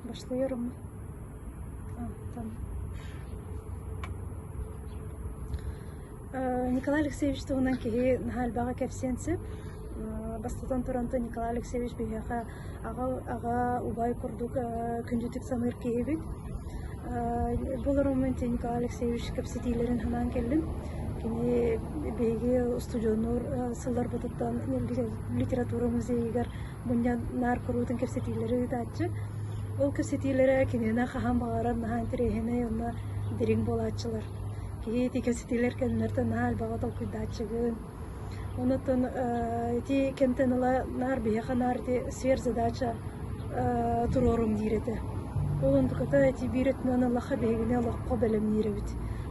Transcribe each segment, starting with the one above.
Başlıyorum. Tamam. Николай Алексеевич тугунан киһи наһаалбаҕа кэпсиэнсип бастатан туранта Николай Алексеевич биһиэхэ ага убай курдук күндүтүк самыыр киһибит. Буларымын Николай Алексеевич кэпситиилерин ханан келдим. Кини биһиги студионнур сыллар бутуттан литература музейигер буньян нар курутун кэпситиилери таачы. Ол кэпситиилери кинина хаһан багаран наһан тирэһине онна дирин болаачылар. Киһи кэпситиилер кэннэртэн наһаалбаҕа толкуйдаачыгын. Онотон ти кемтенала нар биһиэхэ нар ти сверхзадача турорум диирети. Олон туката ти биретнэн аллаха биһигине аллахко белем дииребит.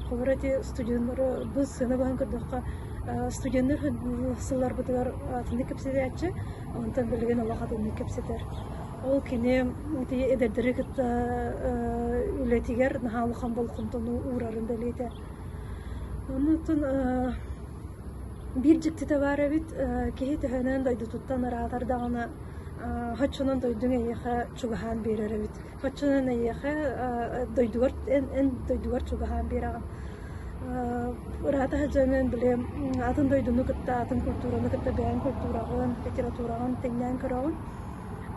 Хобрати студенттары бу сыны баһан көрдөккө студенттер сыллар бутугар атынды кэпситиачы, онтон билген аллаха атынды кэпситер. Ол кини ти эдердери кытта үлетигер наһаалыхан болкунтону уурарын белите. Онутун бир жиктите бар эбит киһи төһөнөн дойдутуттан араатар дагана хоччунан дойдуң эйэхэ чугаһаан биэрэр эбит. Хоччунан эйэхэ дойдугар дойдугар чугаһаан биэраган. Раата хаджанын биле атын дойдуну кытта атын культураны кытта бээн культурагын, литературагын теңнэн көрөгүн.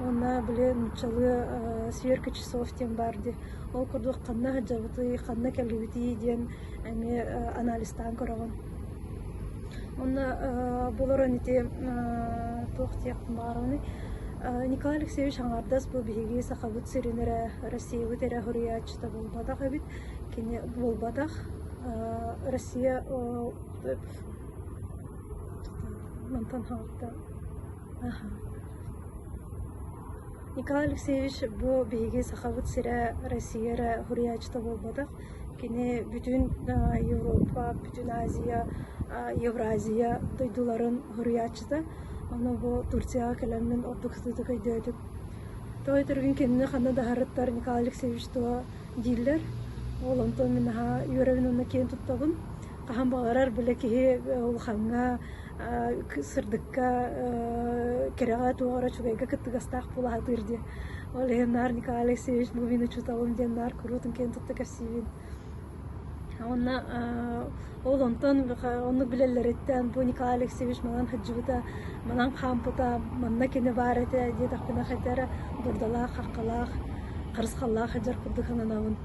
Онна биле нучалы сверка часов тем барды. Ол курдук канна хаджабыты, канна келибити диэн эми анализтан көрөгүн. Онна буларын ити тохтияктын баарыны Николай Алексеевич аңардас бу биһиги сахабыт сиринере Россия өтере хуриячта болбатах эбит. Кини болбатах Россия мантан хакта. Николай Алексеевич бу биһиги сахабыт сире Россияре хуриячта болбатах. Кини бүтүн Европа, бүтүн Азия, Евразия дойдуларын хуриячта. Аны бу Турцияга келемнен ордуксызды көйдөдүк. Той түргүн кенне ханна дахарыттар Николай Алексеевич туа диллер. Ол онтон минаха юребин онна кен туттабын. Кахан багарар биле киһи ол ханга сырдыкка керега тугара чугайга кыттыгастак булатырды. Ол нар Николай Алексеевич бу мини чуталым ден нар курутун кен тутта касибин. Онна ол онтон онну билелереттен бу Николай Алексеевич манан хаджыбыта, манан хампыта, манна кене бар эте диетахпына хайтара бурдалах, хаккалах, кырыскаллах хаджар курдухананабын.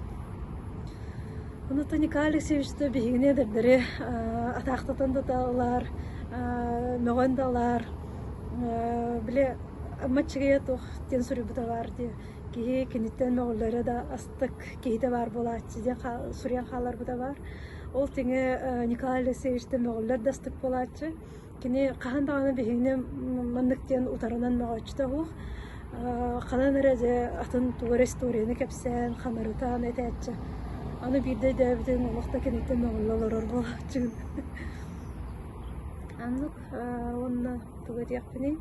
Онута Николай Алексеевичті биһигине дердери атақтатан даталар, мөғөндалар, биле матчыгая тух тен сурюбута барды. Киһи кенеттен мөғөллері да астык кейте бар болат, тиден сурян халар бута бар. Ол теңе Николай Алексеевичті мөғөллер да астык болатчы. Кини қахан дағаны биһигине манныктен утарынан мөғөчті хух. Қанан эреде атын тугар историяны кепсен, ханарытан этәтчі. Аны бирде дәбитен олықта кенеттен мөғөллер болатчыгын. Аннык онна тугар яқпыны.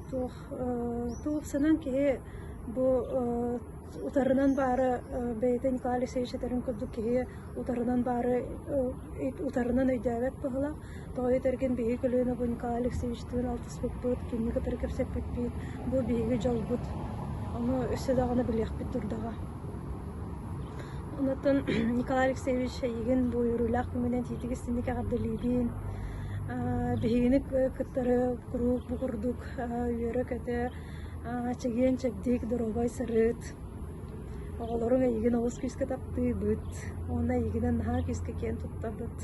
Туғып санан кеге бу утарынан бары бейте Николай Алексеевич этерин көрдүк кеге утарынан бары утарынан өйдөбет бұғыла. Тоғы етерген бейі көлөне бу Николай Алексеевичтің алтыс бет бұд, кенні кітір кепсеп бет бейт, бу бейгі жол бұд. Оны өсі дағаны білек бет тұрдаға. Онытын Николай Алексеевич еген бу үйрілақ көменен тетігістіндік ағарды лейбін. Бігіні күттары құруқ бұғырдық үйері көті чеген чекдек дұробай сырыт. Оғаларың еген оғыз күйіскі тапты бұд. Онда егенен наға күйіскі кен тұтта бұд.